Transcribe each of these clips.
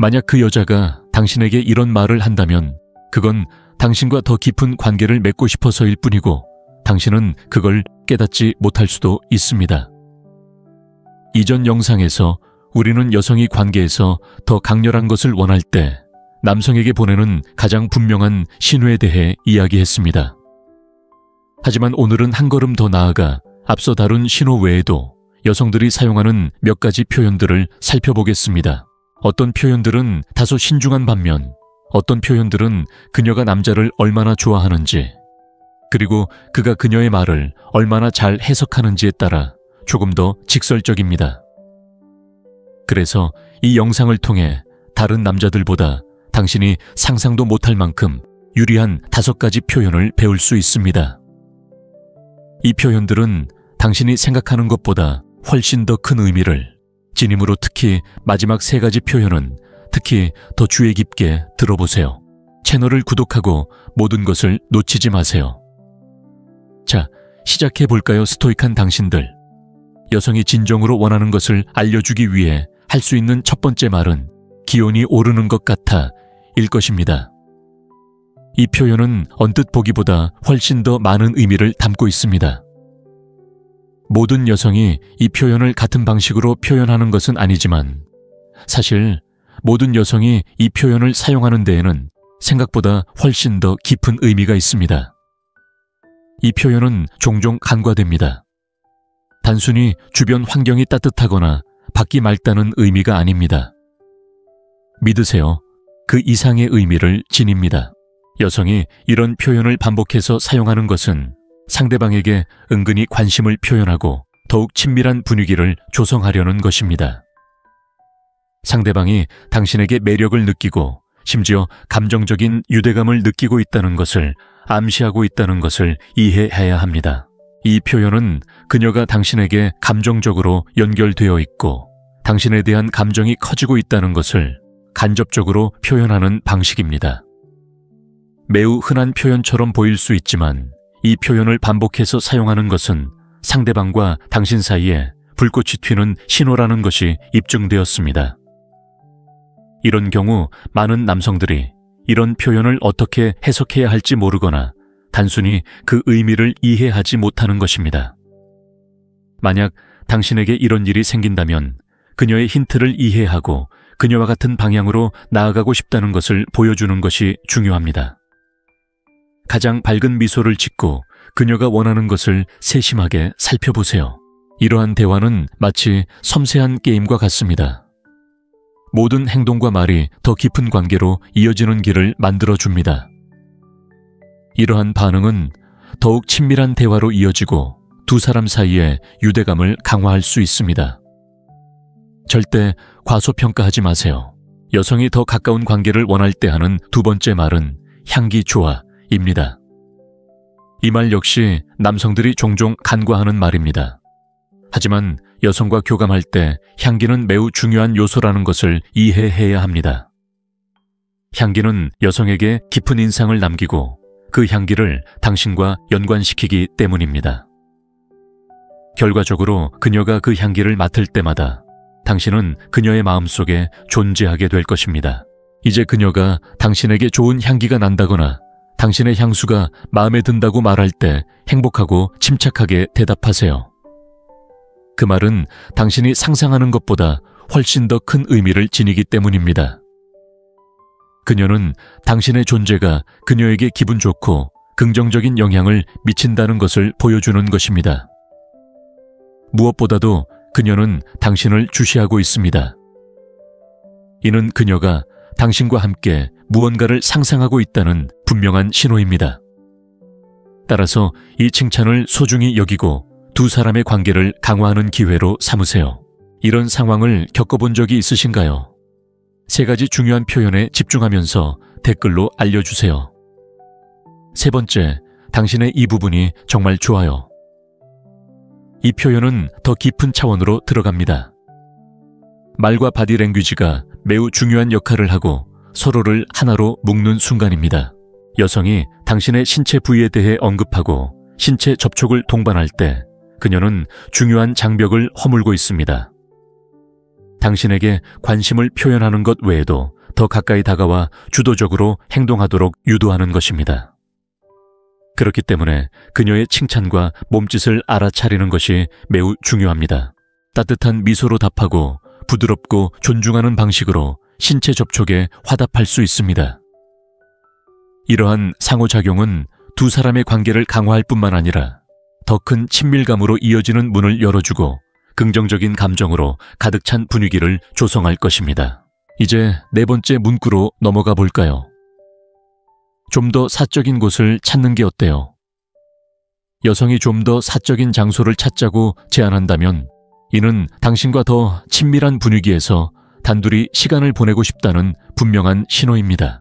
만약 그 여자가 당신에게 이런 말을 한다면 그건 당신과 더 깊은 관계를 맺고 싶어서일 뿐이고 당신은 그걸 깨닫지 못할 수도 있습니다. 이전 영상에서 우리는 여성이 관계에서 더 강렬한 것을 원할 때 남성에게 보내는 가장 분명한 신호에 대해 이야기했습니다. 하지만 오늘은 한 걸음 더 나아가 앞서 다룬 신호 외에도 여성들이 사용하는 몇 가지 표현들을 살펴보겠습니다. 어떤 표현들은 다소 신중한 반면 어떤 표현들은 그녀가 남자를 얼마나 좋아하는지 그리고 그가 그녀의 말을 얼마나 잘 해석하는지에 따라 조금 더 직설적입니다. 그래서 이 영상을 통해 다른 남자들보다 당신이 상상도 못할 만큼 유리한 5가지 표현을 배울 수 있습니다. 이 표현들은 당신이 생각하는 것보다 훨씬 더 큰 의미를 지님으로 특히 마지막 3가지 표현은 특히 더 주의 깊게 들어보세요. 채널을 구독하고 모든 것을 놓치지 마세요. 자, 시작해볼까요? 스토이크한 당신들. 여성이 진정으로 원하는 것을 알려주기 위해 할 수 있는 첫 번째 말은 기온이 오르는 것 같아 일 것입니다. 이 표현은 언뜻 보기보다 훨씬 더 많은 의미를 담고 있습니다. 모든 여성이 이 표현을 같은 방식으로 표현하는 것은 아니지만 사실 모든 여성이 이 표현을 사용하는 데에는 생각보다 훨씬 더 깊은 의미가 있습니다. 이 표현은 종종 간과됩니다. 단순히 주변 환경이 따뜻하거나 밖이 맑다는 의미가 아닙니다. 믿으세요. 그 이상의 의미를 지닙니다. 여성이 이런 표현을 반복해서 사용하는 것은 상대방에게 은근히 관심을 표현하고 더욱 친밀한 분위기를 조성하려는 것입니다. 상대방이 당신에게 매력을 느끼고 심지어 감정적인 유대감을 느끼고 있다는 것을 암시하고 있다는 것을 이해해야 합니다. 이 표현은 그녀가 당신에게 감정적으로 연결되어 있고 당신에 대한 감정이 커지고 있다는 것을 간접적으로 표현하는 방식입니다. 매우 흔한 표현처럼 보일 수 있지만 이 표현을 반복해서 사용하는 것은 상대방과 당신 사이에 불꽃이 튀는 신호라는 것이 입증되었습니다. 이런 경우 많은 남성들이 이런 표현을 어떻게 해석해야 할지 모르거나 단순히 그 의미를 이해하지 못하는 것입니다. 만약 당신에게 이런 일이 생긴다면 그녀의 힌트를 이해하고 그녀와 같은 방향으로 나아가고 싶다는 것을 보여주는 것이 중요합니다. 가장 밝은 미소를 짓고 그녀가 원하는 것을 세심하게 살펴보세요. 이러한 대화는 마치 섬세한 게임과 같습니다. 모든 행동과 말이 더 깊은 관계로 이어지는 길을 만들어줍니다. 이러한 반응은 더욱 친밀한 대화로 이어지고 두 사람 사이의 유대감을 강화할 수 있습니다. 절대 과소평가하지 마세요. 여성이 더 가까운 관계를 원할 때 하는 두 번째 말은 향기 좋아입니다. 이 말 역시 남성들이 종종 간과하는 말입니다. 하지만 여성과 교감할 때 향기는 매우 중요한 요소라는 것을 이해해야 합니다. 향기는 여성에게 깊은 인상을 남기고 그 향기를 당신과 연관시키기 때문입니다. 결과적으로 그녀가 그 향기를 맡을 때마다 당신은 그녀의 마음속에 존재하게 될 것입니다. 이제 그녀가 당신에게 좋은 향기가 난다거나 당신의 향수가 마음에 든다고 말할 때 행복하고 침착하게 대답하세요. 그 말은 당신이 상상하는 것보다 훨씬 더 큰 의미를 지니기 때문입니다. 그녀는 당신의 존재가 그녀에게 기분 좋고 긍정적인 영향을 미친다는 것을 보여주는 것입니다. 무엇보다도 그녀는 당신을 주시하고 있습니다. 이는 그녀가 당신과 함께 무언가를 상상하고 있다는 분명한 신호입니다. 따라서 이 칭찬을 소중히 여기고 두 사람의 관계를 강화하는 기회로 삼으세요. 이런 상황을 겪어본 적이 있으신가요? 3가지 중요한 표현에 집중하면서 댓글로 알려주세요. 3번째, 당신의 이 부분이 정말 좋아요. 이 표현은 더 깊은 차원으로 들어갑니다. 말과 바디랭귀지가 매우 중요한 역할을 하고 서로를 하나로 묶는 순간입니다. 여성이 당신의 신체 부위에 대해 언급하고 신체 접촉을 동반할 때 그녀는 중요한 장벽을 허물고 있습니다. 당신에게 관심을 표현하는 것 외에도 더 가까이 다가와 주도적으로 행동하도록 유도하는 것입니다. 그렇기 때문에 그녀의 칭찬과 몸짓을 알아차리는 것이 매우 중요합니다. 따뜻한 미소로 답하고 부드럽고 존중하는 방식으로 신체 접촉에 화답할 수 있습니다. 이러한 상호작용은 두 사람의 관계를 강화할 뿐만 아니라 더 큰 친밀감으로 이어지는 문을 열어주고 긍정적인 감정으로 가득 찬 분위기를 조성할 것입니다. 이제 네 번째 문구로 넘어가 볼까요? 좀 더 사적인 곳을 찾는 게 어때요? 여성이 좀 더 사적인 장소를 찾자고 제안한다면 이는 당신과 더 친밀한 분위기에서 단둘이 시간을 보내고 싶다는 분명한 신호입니다.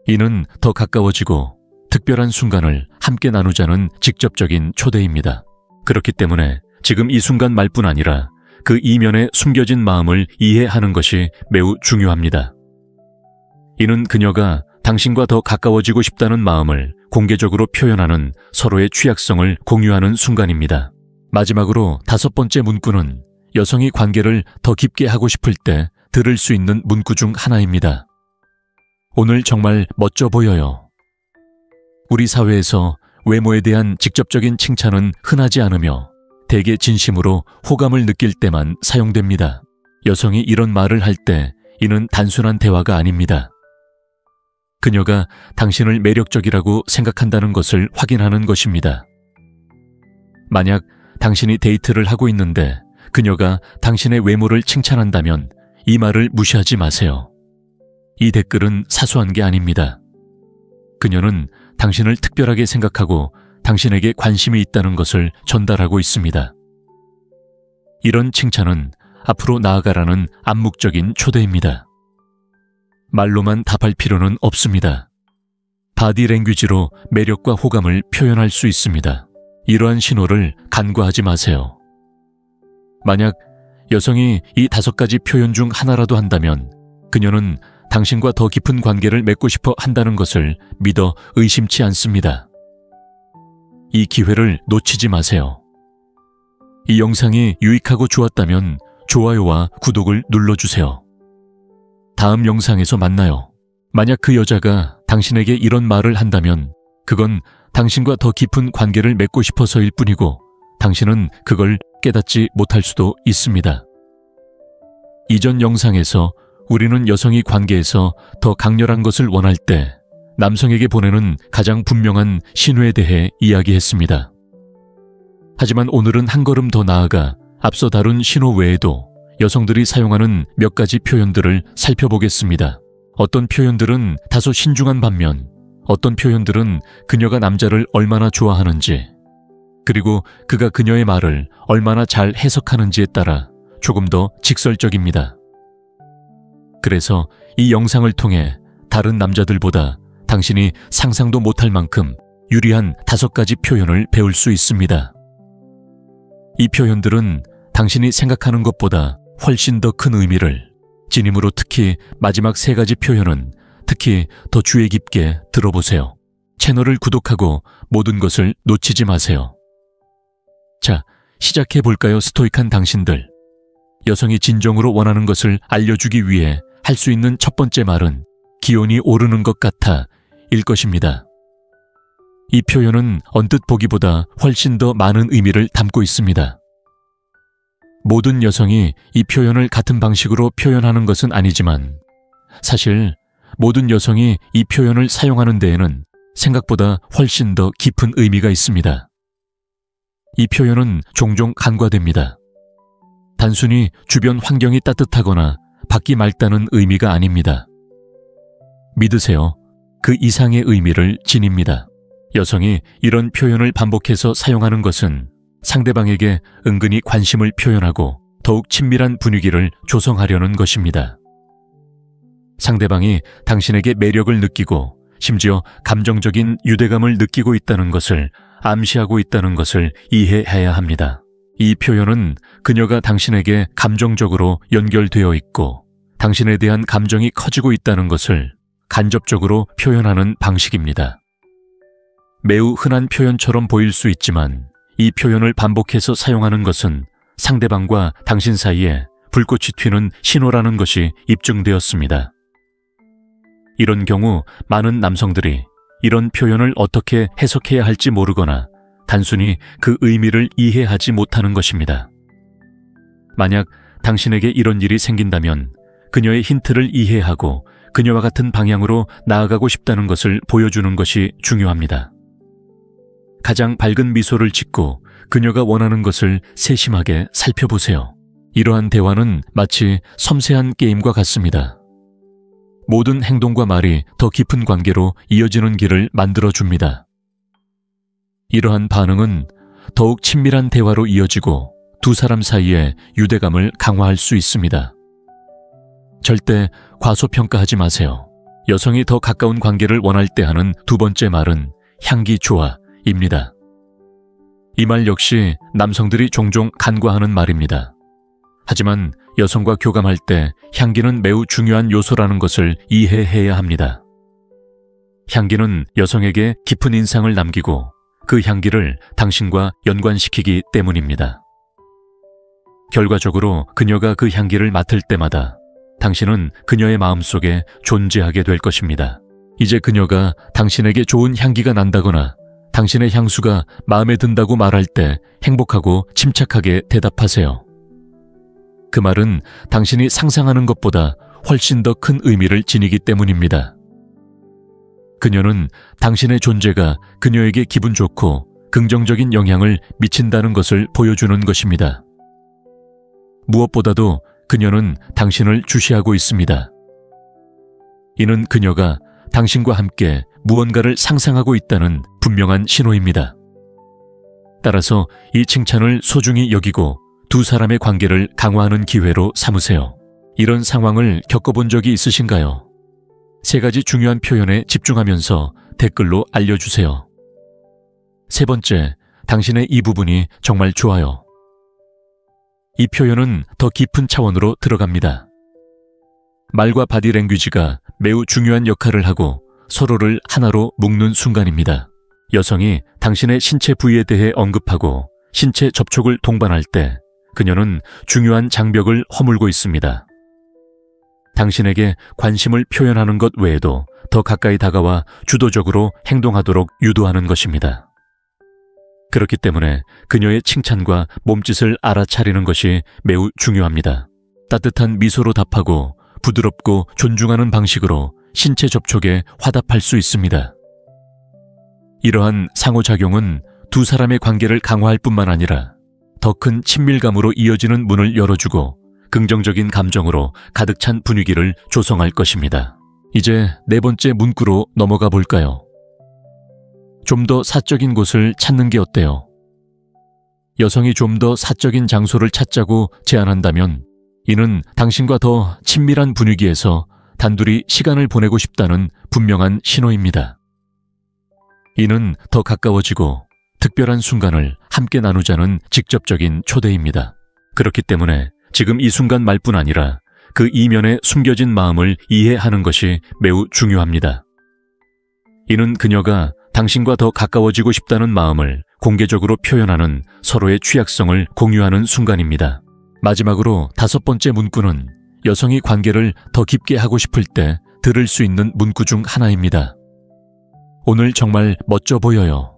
이는 더 가까워지고 특별한 순간을 함께 나누자는 직접적인 초대입니다. 그렇기 때문에 지금 이 순간 말뿐 아니라 그 이면에 숨겨진 마음을 이해하는 것이 매우 중요합니다. 이는 그녀가 당신과 더 가까워지고 싶다는 마음을 공개적으로 표현하는 서로의 취약성을 공유하는 순간입니다. 마지막으로 다섯 번째 문구는 여성이 관계를 더 깊게 하고 싶을 때 들을 수 있는 문구 중 하나입니다. 오늘 정말 멋져 보여요. 우리 사회에서 외모에 대한 직접적인 칭찬은 흔하지 않으며 대개 진심으로 호감을 느낄 때만 사용됩니다. 여성이 이런 말을 할 때 이는 단순한 대화가 아닙니다. 그녀가 당신을 매력적이라고 생각한다는 것을 확인하는 것입니다. 만약 당신이 데이트를 하고 있는데 그녀가 당신의 외모를 칭찬한다면 이 말을 무시하지 마세요. 이 댓글은 사소한 게 아닙니다. 그녀는 당신을 특별하게 생각하고 당신에게 관심이 있다는 것을 전달하고 있습니다. 이런 칭찬은 앞으로 나아가라는 암묵적인 초대입니다. 말로만 답할 필요는 없습니다. 바디랭귀지로 매력과 호감을 표현할 수 있습니다. 이러한 신호를 간과하지 마세요. 만약 여성이 이 5가지 표현 중 하나라도 한다면 그녀는 당신과 더 깊은 관계를 맺고 싶어 한다는 것을 믿어 의심치 않습니다. 이 기회를 놓치지 마세요. 이 영상이 유익하고 좋았다면 좋아요와 구독을 눌러주세요. 다음 영상에서 만나요. 만약 그 여자가 당신에게 이런 말을 한다면 그건 당신과 더 깊은 관계를 맺고 싶어서일 뿐이고 당신은 그걸 깨닫지 못할 수도 있습니다. 이전 영상에서 우리는 여성이 관계에서 더 강렬한 것을 원할 때 남성에게 보내는 가장 분명한 신호에 대해 이야기했습니다. 하지만 오늘은 한 걸음 더 나아가 앞서 다룬 신호 외에도 여성들이 사용하는 몇 가지 표현들을 살펴보겠습니다. 어떤 표현들은 다소 신중한 반면 어떤 표현들은 그녀가 남자를 얼마나 좋아하는지 그리고 그가 그녀의 말을 얼마나 잘 해석하는지에 따라 조금 더 직설적입니다. 그래서 이 영상을 통해 다른 남자들보다 당신이 상상도 못할 만큼 유리한 5가지 표현을 배울 수 있습니다. 이 표현들은 당신이 생각하는 것보다 훨씬 더 큰 의미를 지님으로 특히 마지막 3가지 표현은 특히 더 주의 깊게 들어보세요. 채널을 구독하고 모든 것을 놓치지 마세요. 자, 시작해 볼까요? 스토이크한 당신들. 여성이 진정으로 원하는 것을 알려주기 위해 할 수 있는 첫 번째 말은 기온이 오르는 것 같아 일 것입니다. 이 표현은 언뜻 보기보다 훨씬 더 많은 의미를 담고 있습니다. 모든 여성이 이 표현을 같은 방식으로 표현하는 것은 아니지만 사실 모든 여성이 이 표현을 사용하는 데에는 생각보다 훨씬 더 깊은 의미가 있습니다. 이 표현은 종종 간과됩니다. 단순히 주변 환경이 따뜻하거나 밖이 맑다는 의미가 아닙니다. 믿으세요. 그 이상의 의미를 지닙니다. 여성이 이런 표현을 반복해서 사용하는 것은 상대방에게 은근히 관심을 표현하고 더욱 친밀한 분위기를 조성하려는 것입니다. 상대방이 당신에게 매력을 느끼고 심지어 감정적인 유대감을 느끼고 있다는 것을 암시하고 있다는 것을 이해해야 합니다. 이 표현은 그녀가 당신에게 감정적으로 연결되어 있고 당신에 대한 감정이 커지고 있다는 것을 간접적으로 표현하는 방식입니다. 매우 흔한 표현처럼 보일 수 있지만 이 표현을 반복해서 사용하는 것은 상대방과 당신 사이에 불꽃이 튀는 신호라는 것이 입증되었습니다. 이런 경우 많은 남성들이 이런 표현을 어떻게 해석해야 할지 모르거나 단순히 그 의미를 이해하지 못하는 것입니다. 만약 당신에게 이런 일이 생긴다면 그녀의 힌트를 이해하고 그녀와 같은 방향으로 나아가고 싶다는 것을 보여주는 것이 중요합니다. 가장 밝은 미소를 짓고 그녀가 원하는 것을 세심하게 살펴보세요. 이러한 대화는 마치 섬세한 게임과 같습니다. 모든 행동과 말이 더 깊은 관계로 이어지는 길을 만들어줍니다. 이러한 반응은 더욱 친밀한 대화로 이어지고 두 사람 사이의 유대감을 강화할 수 있습니다. 절대 과소평가하지 마세요. 여성이 더 가까운 관계를 원할 때 하는 두 번째 말은 향기 좋아입니다. 이 말 역시 남성들이 종종 간과하는 말입니다. 하지만 여성과 교감할 때 향기는 매우 중요한 요소라는 것을 이해해야 합니다. 향기는 여성에게 깊은 인상을 남기고 그 향기를 당신과 연관시키기 때문입니다. 결과적으로 그녀가 그 향기를 맡을 때마다 당신은 그녀의 마음속에 존재하게 될 것입니다. 이제 그녀가 당신에게 좋은 향기가 난다거나 당신의 향수가 마음에 든다고 말할 때 행복하고 침착하게 대답하세요. 그 말은 당신이 상상하는 것보다 훨씬 더 큰 의미를 지니기 때문입니다. 그녀는 당신의 존재가 그녀에게 기분 좋고 긍정적인 영향을 미친다는 것을 보여주는 것입니다. 무엇보다도 그녀는 당신을 주시하고 있습니다. 이는 그녀가 당신과 함께 무언가를 상상하고 있다는 분명한 신호입니다. 따라서 이 칭찬을 소중히 여기고 두 사람의 관계를 강화하는 기회로 삼으세요. 이런 상황을 겪어본 적이 있으신가요? 세 가지 중요한 표현에 집중하면서 댓글로 알려주세요. 세 번째, 당신의 이 부분이 정말 좋아요. 이 표현은 더 깊은 차원으로 들어갑니다. 말과 바디랭귀지가 매우 중요한 역할을 하고 서로를 하나로 묶는 순간입니다. 여성이 당신의 신체 부위에 대해 언급하고 신체 접촉을 동반할 때 그녀는 중요한 장벽을 허물고 있습니다. 당신에게 관심을 표현하는 것 외에도 더 가까이 다가와 주도적으로 행동하도록 유도하는 것입니다. 그렇기 때문에 그녀의 칭찬과 몸짓을 알아차리는 것이 매우 중요합니다. 따뜻한 미소로 답하고 부드럽고 존중하는 방식으로 신체 접촉에 화답할 수 있습니다. 이러한 상호작용은 두 사람의 관계를 강화할 뿐만 아니라 더 큰 친밀감으로 이어지는 문을 열어주고 긍정적인 감정으로 가득 찬 분위기를 조성할 것입니다. 이제 네 번째 문구로 넘어가 볼까요? 좀 더 사적인 곳을 찾는 게 어때요? 여성이 좀 더 사적인 장소를 찾자고 제안한다면 이는 당신과 더 친밀한 분위기에서 단둘이 시간을 보내고 싶다는 분명한 신호입니다. 이는 더 가까워지고 특별한 순간을 함께 나누자는 직접적인 초대입니다. 그렇기 때문에 지금 이 순간 말뿐 아니라 그 이면에 숨겨진 마음을 이해하는 것이 매우 중요합니다. 이는 그녀가 당신과 더 가까워지고 싶다는 마음을 공개적으로 표현하는 서로의 취약성을 공유하는 순간입니다. 마지막으로 다섯 번째 문구는 여성이 관계를 더 깊게 하고 싶을 때 들을 수 있는 문구 중 하나입니다. 오늘 정말 멋져 보여요.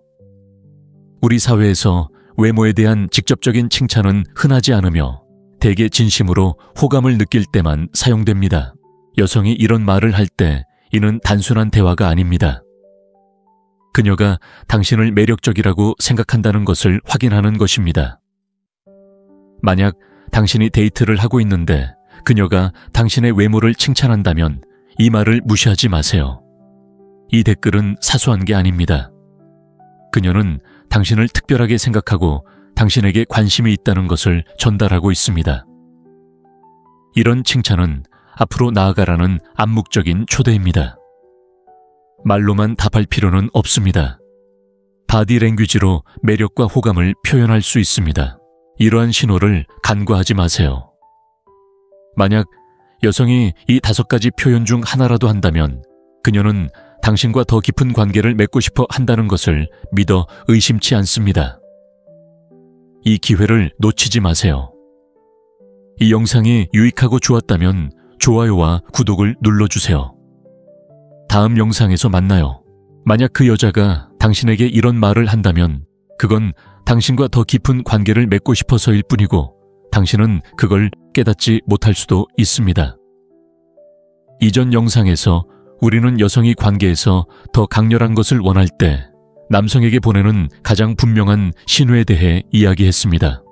우리 사회에서 외모에 대한 직접적인 칭찬은 흔하지 않으며 대개 진심으로 호감을 느낄 때만 사용됩니다. 여성이 이런 말을 할 때 이는 단순한 대화가 아닙니다. 그녀가 당신을 매력적이라고 생각한다는 것을 확인하는 것입니다. 만약 당신이 데이트를 하고 있는데 그녀가 당신의 외모를 칭찬한다면 이 말을 무시하지 마세요. 이 댓글은 사소한 게 아닙니다. 그녀는 당신을 특별하게 생각하고 당신에게 관심이 있다는 것을 전달하고 있습니다. 이런 칭찬은 앞으로 나아가라는 암묵적인 초대입니다. 말로만 답할 필요는 없습니다. 바디랭귀지로 매력과 호감을 표현할 수 있습니다. 이러한 신호를 간과하지 마세요. 만약 여성이 이 5가지 표현 중 하나라도 한다면 그녀는 당신과 더 깊은 관계를 맺고 싶어 한다는 것을 믿어 의심치 않습니다. 이 기회를 놓치지 마세요. 이 영상이 유익하고 좋았다면 좋아요와 구독을 눌러주세요. 다음 영상에서 만나요. 만약 그 여자가 당신에게 이런 말을 한다면 그건 당신과 더 깊은 관계를 맺고 싶어서일 뿐이고 당신은 그걸 깨닫지 못할 수도 있습니다. 이전 영상에서 우리는 여성이 관계에서 더 강렬한 것을 원할 때 남성에게 보내는 가장 분명한 신호에 대해 이야기했습니다.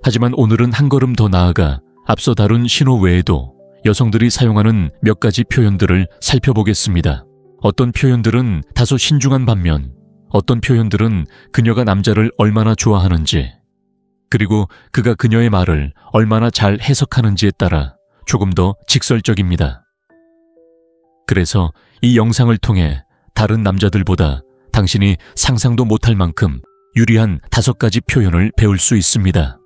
하지만 오늘은 한 걸음 더 나아가 앞서 다룬 신호 외에도 여성들이 사용하는 몇 가지 표현들을 살펴보겠습니다. 어떤 표현들은 다소 신중한 반면 어떤 표현들은 그녀가 남자를 얼마나 좋아하는지 그리고 그가 그녀의 말을 얼마나 잘 해석하는지에 따라 조금 더 직설적입니다. 그래서 이 영상을 통해 다른 남자들보다 당신이 상상도 못할 만큼 유리한 5가지 표현을 배울 수 있습니다.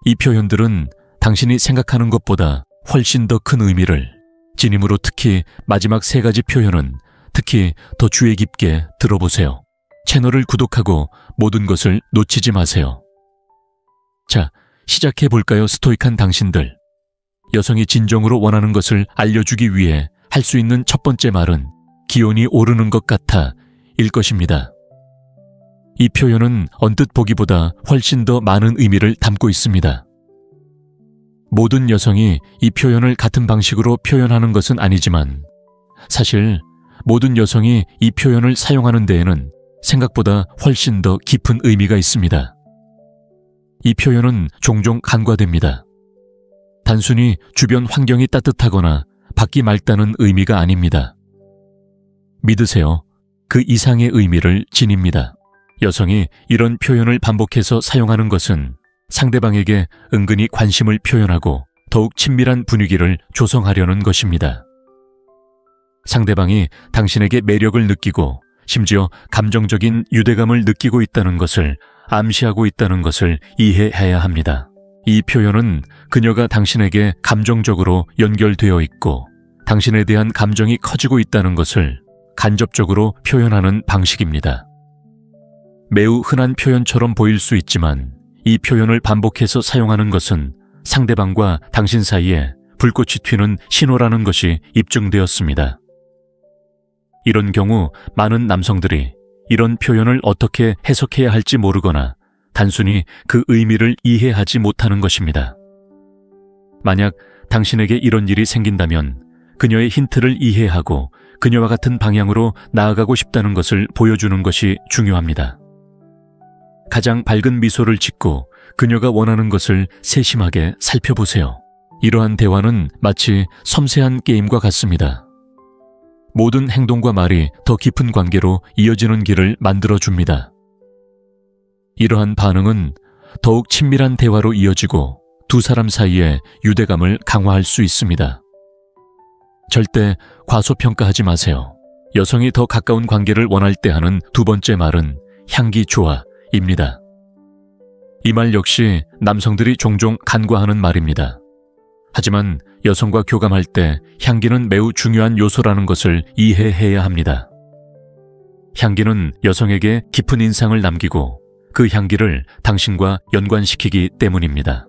이 표현들은 당신이 생각하는 것보다 훨씬 더 큰 의미를 지님으로 특히 마지막 3가지 표현은 특히 더 주의 깊게 들어보세요. 채널을 구독하고 모든 것을 놓치지 마세요. 자, 시작해 볼까요? 스토이크한 당신들. 여성이 진정으로 원하는 것을 알려주기 위해 할 수 있는 첫 번째 말은 기온이 오르는 것 같아 일 것입니다. 이 표현은 언뜻 보기보다 훨씬 더 많은 의미를 담고 있습니다. 모든 여성이 이 표현을 같은 방식으로 표현하는 것은 아니지만 사실 모든 여성이 이 표현을 사용하는 데에는 생각보다 훨씬 더 깊은 의미가 있습니다. 이 표현은 종종 간과됩니다. 단순히 주변 환경이 따뜻하거나 받기 맑다는 의미가 아닙니다. 믿으세요. 그 이상의 의미를 지닙니다. 여성이 이런 표현을 반복해서 사용하는 것은 상대방에게 은근히 관심을 표현하고 더욱 친밀한 분위기를 조성하려는 것입니다. 상대방이 당신에게 매력을 느끼고 심지어 감정적인 유대감을 느끼고 있다는 것을 암시하고 있다는 것을 이해해야 합니다. 이 표현은 그녀가 당신에게 감정적으로 연결되어 있고 당신에 대한 감정이 커지고 있다는 것을 간접적으로 표현하는 방식입니다. 매우 흔한 표현처럼 보일 수 있지만 이 표현을 반복해서 사용하는 것은 상대방과 당신 사이에 불꽃이 튀는 신호라는 것이 입증되었습니다. 이런 경우 많은 남성들이 이런 표현을 어떻게 해석해야 할지 모르거나 단순히 그 의미를 이해하지 못하는 것입니다. 만약 당신에게 이런 일이 생긴다면 그녀의 힌트를 이해하고 그녀와 같은 방향으로 나아가고 싶다는 것을 보여주는 것이 중요합니다. 가장 밝은 미소를 짓고 그녀가 원하는 것을 세심하게 살펴보세요. 이러한 대화는 마치 섬세한 게임과 같습니다. 모든 행동과 말이 더 깊은 관계로 이어지는 길을 만들어줍니다. 이러한 반응은 더욱 친밀한 대화로 이어지고 두 사람 사이의 유대감을 강화할 수 있습니다. 절대 과소평가하지 마세요. 여성이 더 가까운 관계를 원할 때 하는 두 번째 말은 향기 좋아입니다. 이 말 역시 남성들이 종종 간과하는 말입니다. 하지만 여성과 교감할 때 향기는 매우 중요한 요소라는 것을 이해해야 합니다. 향기는 여성에게 깊은 인상을 남기고 그 향기를 당신과 연관시키기 때문입니다.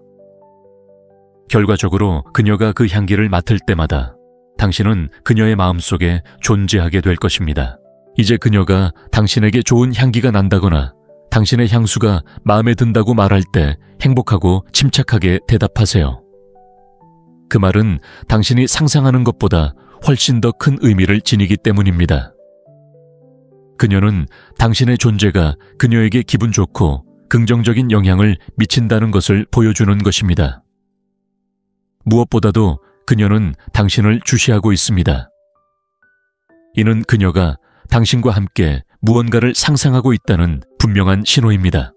결과적으로 그녀가 그 향기를 맡을 때마다 당신은 그녀의 마음속에 존재하게 될 것입니다. 이제 그녀가 당신에게 좋은 향기가 난다거나 당신의 향수가 마음에 든다고 말할 때 행복하고 침착하게 대답하세요. 그 말은 당신이 상상하는 것보다 훨씬 더 큰 의미를 지니기 때문입니다. 그녀는 당신의 존재가 그녀에게 기분 좋고 긍정적인 영향을 미친다는 것을 보여주는 것입니다. 무엇보다도 그녀는 당신을 주시하고 있습니다. 이는 그녀가 당신과 함께 무언가를 상상하고 있다는 분명한 신호입니다.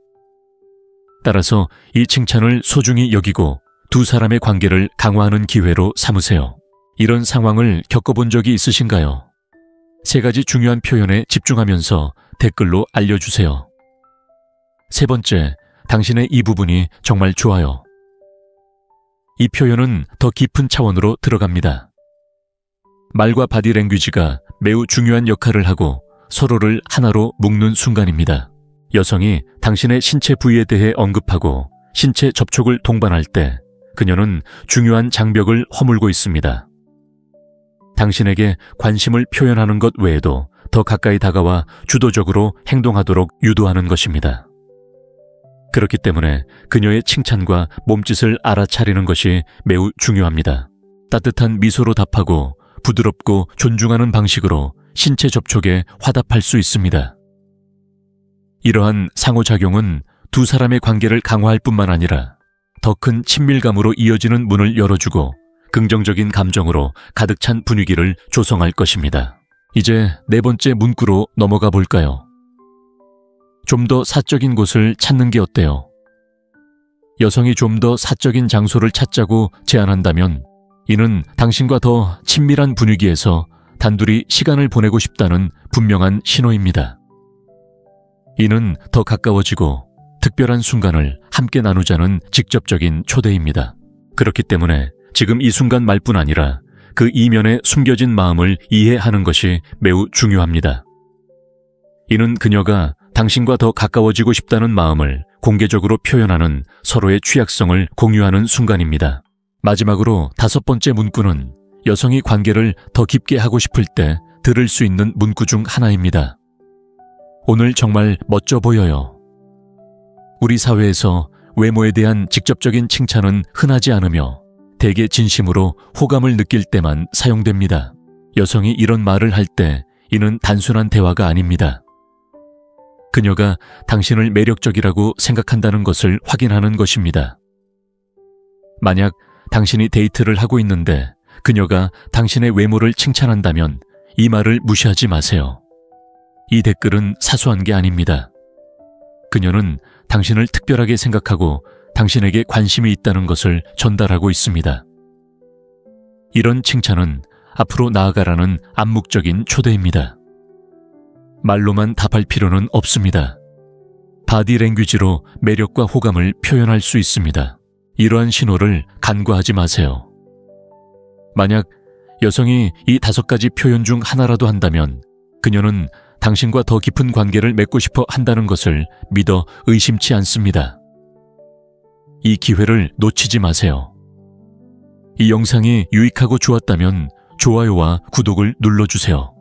따라서 이 칭찬을 소중히 여기고 두 사람의 관계를 강화하는 기회로 삼으세요. 이런 상황을 겪어본 적이 있으신가요? 3가지 중요한 표현에 집중하면서 댓글로 알려주세요. 3번째, 당신의 이 부분이 정말 좋아요. 이 표현은 더 깊은 차원으로 들어갑니다. 말과 바디랭귀지가 매우 중요한 역할을 하고 서로를 하나로 묶는 순간입니다. 여성이 당신의 신체 부위에 대해 언급하고 신체 접촉을 동반할 때 그녀는 중요한 장벽을 허물고 있습니다. 당신에게 관심을 표현하는 것 외에도 더 가까이 다가와 주도적으로 행동하도록 유도하는 것입니다. 그렇기 때문에 그녀의 칭찬과 몸짓을 알아차리는 것이 매우 중요합니다. 따뜻한 미소로 답하고 부드럽고 존중하는 방식으로 신체 접촉에 화답할 수 있습니다. 이러한 상호작용은 두 사람의 관계를 강화할 뿐만 아니라 더 큰 친밀감으로 이어지는 문을 열어주고 긍정적인 감정으로 가득 찬 분위기를 조성할 것입니다. 이제 네 번째 문구로 넘어가 볼까요? 좀 더 사적인 곳을 찾는 게 어때요? 여성이 좀 더 사적인 장소를 찾자고 제안한다면 이는 당신과 더 친밀한 분위기에서 단둘이 시간을 보내고 싶다는 분명한 신호입니다. 이는 더 가까워지고 특별한 순간을 함께 나누자는 직접적인 초대입니다. 그렇기 때문에 지금 이 순간 말뿐 아니라 그 이면에 숨겨진 마음을 이해하는 것이 매우 중요합니다. 이는 그녀가 당신과 더 가까워지고 싶다는 마음을 공개적으로 표현하는 서로의 취약성을 공유하는 순간입니다. 마지막으로 다섯 번째 문구는 여성이 관계를 더 깊게 하고 싶을 때 들을 수 있는 문구 중 하나입니다. 오늘 정말 멋져 보여요. 우리 사회에서 외모에 대한 직접적인 칭찬은 흔하지 않으며 대개 진심으로 호감을 느낄 때만 사용됩니다. 여성이 이런 말을 할 때 이는 단순한 대화가 아닙니다. 그녀가 당신을 매력적이라고 생각한다는 것을 확인하는 것입니다. 만약 당신이 데이트를 하고 있는데 그녀가 당신의 외모를 칭찬한다면 이 말을 무시하지 마세요. 이 댓글은 사소한 게 아닙니다. 그녀는 당신을 특별하게 생각하고 당신에게 관심이 있다는 것을 전달하고 있습니다. 이런 칭찬은 앞으로 나아가라는 암묵적인 초대입니다. 말로만 답할 필요는 없습니다. 바디랭귀지로 매력과 호감을 표현할 수 있습니다. 이러한 신호를 간과하지 마세요. 만약 여성이 이 5가지 표현 중 하나라도 한다면 그녀는 당신과 더 깊은 관계를 맺고 싶어 한다는 것을 믿어 의심치 않습니다. 이 기회를 놓치지 마세요. 이 영상이 유익하고 좋았다면 좋아요와 구독을 눌러주세요.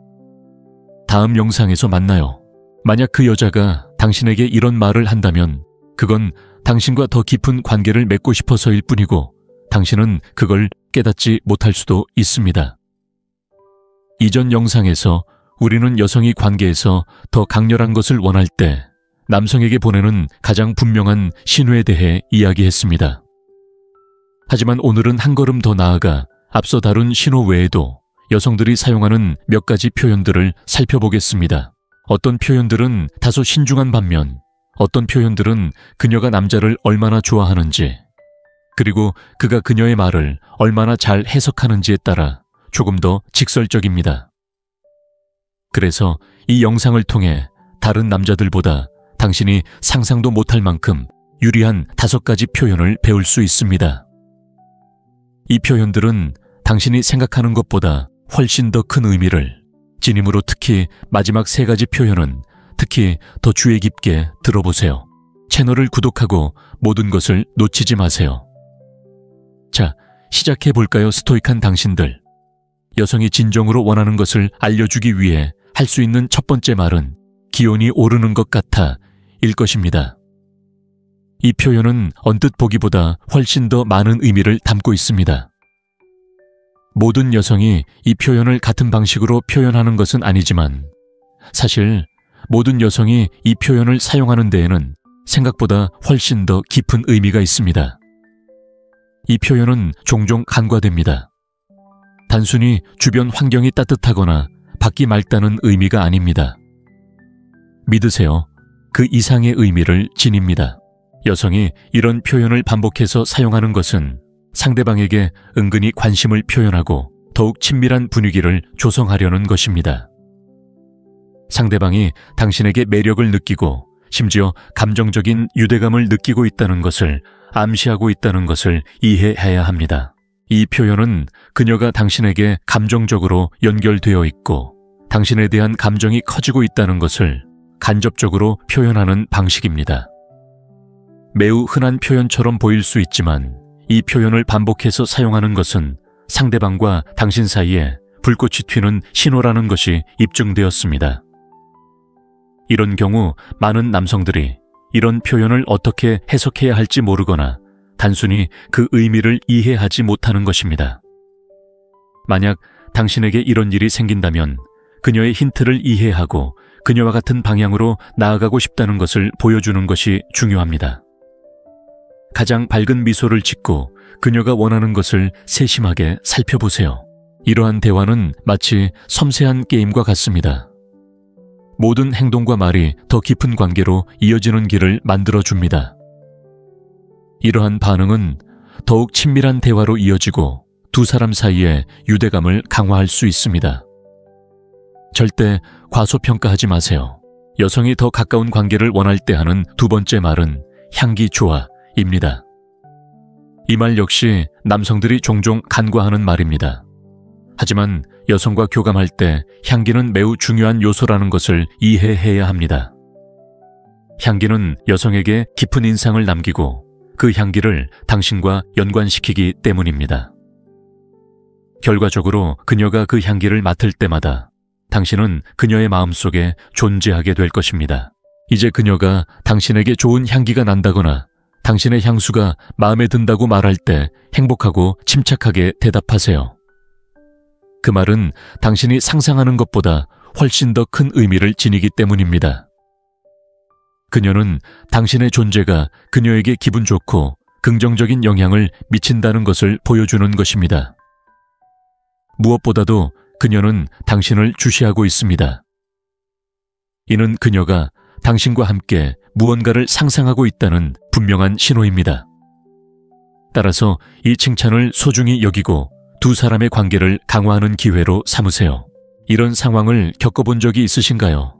다음 영상에서 만나요. 만약 그 여자가 당신에게 이런 말을 한다면 그건 당신과 더 깊은 관계를 맺고 싶어서일 뿐이고 당신은 그걸 깨닫지 못할 수도 있습니다. 이전 영상에서 우리는 여성이 관계에서 더 강렬한 것을 원할 때 남성에게 보내는 가장 분명한 신호에 대해 이야기했습니다. 하지만 오늘은 한 걸음 더 나아가 앞서 다룬 신호 외에도 여성들이 사용하는 몇 가지 표현들을 살펴보겠습니다. 어떤 표현들은 다소 신중한 반면 어떤 표현들은 그녀가 남자를 얼마나 좋아하는지 그리고 그가 그녀의 말을 얼마나 잘 해석하는지에 따라 조금 더 직설적입니다. 그래서 이 영상을 통해 다른 남자들보다 당신이 상상도 못할 만큼 유리한 5가지 표현을 배울 수 있습니다. 이 표현들은 당신이 생각하는 것보다 훨씬 더 큰 의미를 지님으로 특히 마지막 3가지 표현은 특히 더 주의 깊게 들어보세요. 채널을 구독하고 모든 것을 놓치지 마세요. 자, 시작해 볼까요? 스토이크한 당신들. 여성이 진정으로 원하는 것을 알려주기 위해 할 수 있는 첫 번째 말은 기온이 오르는 것 같아 일 것입니다. 이 표현은 언뜻 보기보다 훨씬 더 많은 의미를 담고 있습니다. 모든 여성이 이 표현을 같은 방식으로 표현하는 것은 아니지만 사실 모든 여성이 이 표현을 사용하는 데에는 생각보다 훨씬 더 깊은 의미가 있습니다. 이 표현은 종종 간과됩니다. 단순히 주변 환경이 따뜻하거나 받기 맑다는 의미가 아닙니다. 믿으세요. 그 이상의 의미를 지닙니다. 여성이 이런 표현을 반복해서 사용하는 것은 상대방에게 은근히 관심을 표현하고 더욱 친밀한 분위기를 조성하려는 것입니다. 상대방이 당신에게 매력을 느끼고 심지어 감정적인 유대감을 느끼고 있다는 것을 암시하고 있다는 것을 이해해야 합니다. 이 표현은 그녀가 당신에게 감정적으로 연결되어 있고 당신에 대한 감정이 커지고 있다는 것을 간접적으로 표현하는 방식입니다. 매우 흔한 표현처럼 보일 수 있지만 이 표현을 반복해서 사용하는 것은 상대방과 당신 사이에 불꽃이 튀는 신호라는 것이 입증되었습니다. 이런 경우 많은 남성들이 이런 표현을 어떻게 해석해야 할지 모르거나 단순히 그 의미를 이해하지 못하는 것입니다. 만약 당신에게 이런 일이 생긴다면 그녀의 힌트를 이해하고 그녀와 같은 방향으로 나아가고 싶다는 것을 보여주는 것이 중요합니다. 가장 밝은 미소를 짓고 그녀가 원하는 것을 세심하게 살펴보세요. 이러한 대화는 마치 섬세한 게임과 같습니다. 모든 행동과 말이 더 깊은 관계로 이어지는 길을 만들어줍니다. 이러한 반응은 더욱 친밀한 대화로 이어지고 두 사람 사이의 유대감을 강화할 수 있습니다. 절대 과소평가하지 마세요. 여성이 더 가까운 관계를 원할 때 하는 두 번째 말은 향기 좋아입니다. 이 말 역시 남성들이 종종 간과하는 말입니다. 하지만 여성과 교감할 때 향기는 매우 중요한 요소라는 것을 이해해야 합니다. 향기는 여성에게 깊은 인상을 남기고 그 향기를 당신과 연관시키기 때문입니다. 결과적으로 그녀가 그 향기를 맡을 때마다 당신은 그녀의 마음속에 존재하게 될 것입니다. 이제 그녀가 당신에게 좋은 향기가 난다거나 당신의 향수가 마음에 든다고 말할 때 행복하고 침착하게 대답하세요. 그 말은 당신이 상상하는 것보다 훨씬 더 큰 의미를 지니기 때문입니다. 그녀는 당신의 존재가 그녀에게 기분 좋고 긍정적인 영향을 미친다는 것을 보여주는 것입니다. 무엇보다도 그녀는 당신을 주시하고 있습니다. 이는 그녀가 당신과 함께 무언가를 상상하고 있다는 분명한 신호입니다. 따라서 이 칭찬을 소중히 여기고 두 사람의 관계를 강화하는 기회로 삼으세요. 이런 상황을 겪어본 적이 있으신가요?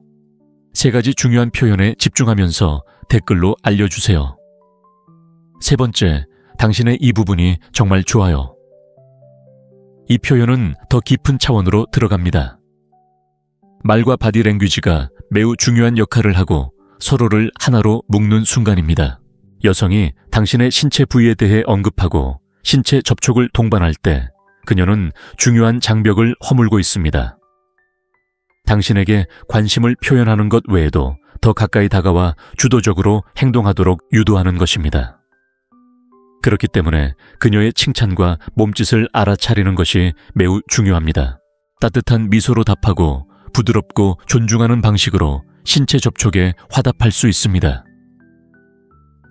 세 가지 중요한 표현에 집중하면서 댓글로 알려주세요. 세 번째, 당신의 이 부분이 정말 좋아요. 이 표현은 더 깊은 차원으로 들어갑니다. 말과 바디랭귀지가 매우 중요한 역할을 하고 서로를 하나로 묶는 순간입니다. 여성이 당신의 신체 부위에 대해 언급하고 신체 접촉을 동반할 때 그녀는 중요한 장벽을 허물고 있습니다. 당신에게 관심을 표현하는 것 외에도 더 가까이 다가와 주도적으로 행동하도록 유도하는 것입니다. 그렇기 때문에 그녀의 칭찬과 몸짓을 알아차리는 것이 매우 중요합니다. 따뜻한 미소로 답하고 부드럽고 존중하는 방식으로 신체 접촉에 화답할 수 있습니다.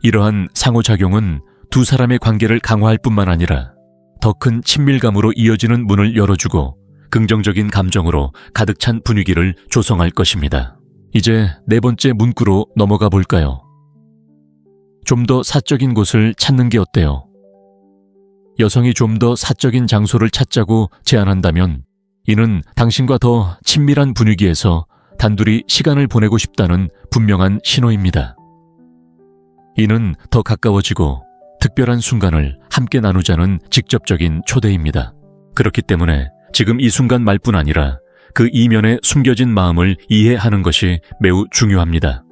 이러한 상호작용은 두 사람의 관계를 강화할 뿐만 아니라 더 큰 친밀감으로 이어지는 문을 열어주고 긍정적인 감정으로 가득 찬 분위기를 조성할 것입니다. 이제 네 번째 문구로 넘어가 볼까요? 좀 더 사적인 곳을 찾는 게 어때요? 여성이 좀 더 사적인 장소를 찾자고 제안한다면 이는 당신과 더 친밀한 분위기에서 단둘이 시간을 보내고 싶다는 분명한 신호입니다. 이는 더 가까워지고 특별한 순간을 함께 나누자는 직접적인 초대입니다. 그렇기 때문에 지금 이 순간 말뿐 아니라 그 이면에 숨겨진 마음을 이해하는 것이 매우 중요합니다.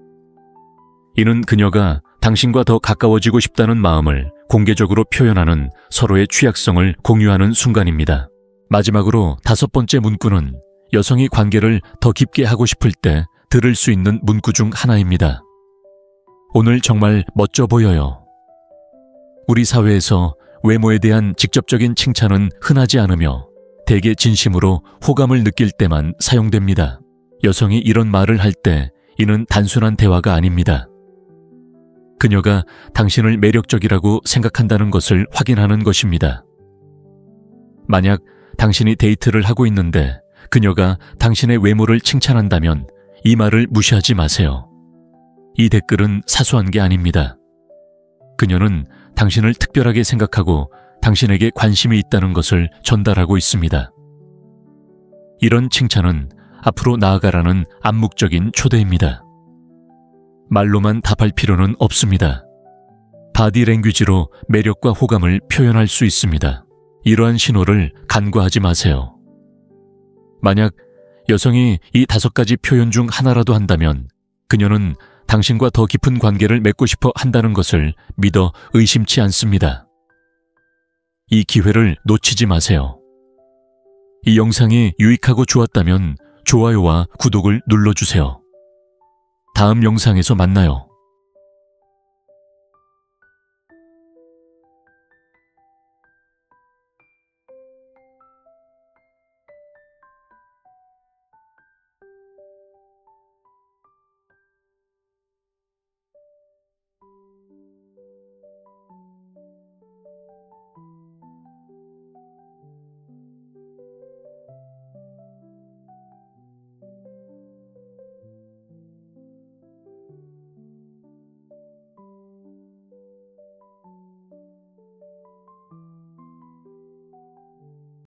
이는 그녀가 당신과 더 가까워지고 싶다는 마음을 공개적으로 표현하는 서로의 취약성을 공유하는 순간입니다. 마지막으로 다섯 번째 문구는 여성이 관계를 더 깊게 하고 싶을 때 들을 수 있는 문구 중 하나입니다. 오늘 정말 멋져 보여요. 우리 사회에서 외모에 대한 직접적인 칭찬은 흔하지 않으며 대개 진심으로 호감을 느낄 때만 사용됩니다. 여성이 이런 말을 할 때 이는 단순한 대화가 아닙니다. 그녀가 당신을 매력적이라고 생각한다는 것을 확인하는 것입니다. 만약 당신이 데이트를 하고 있는데 그녀가 당신의 외모를 칭찬한다면 이 말을 무시하지 마세요. 이 댓글은 사소한 게 아닙니다. 그녀는 당신을 특별하게 생각하고 당신에게 관심이 있다는 것을 전달하고 있습니다. 이런 칭찬은 앞으로 나아가라는 암묵적인 초대입니다. 말로만 답할 필요는 없습니다. 바디랭귀지로 매력과 호감을 표현할 수 있습니다. 이러한 신호를 간과하지 마세요. 만약 여성이 이 5가지 표현 중 하나라도 한다면 그녀는 당신과 더 깊은 관계를 맺고 싶어 한다는 것을 믿어 의심치 않습니다. 이 기회를 놓치지 마세요. 이 영상이 유익하고 좋았다면 좋아요와 구독을 눌러주세요. 다음 영상에서 만나요.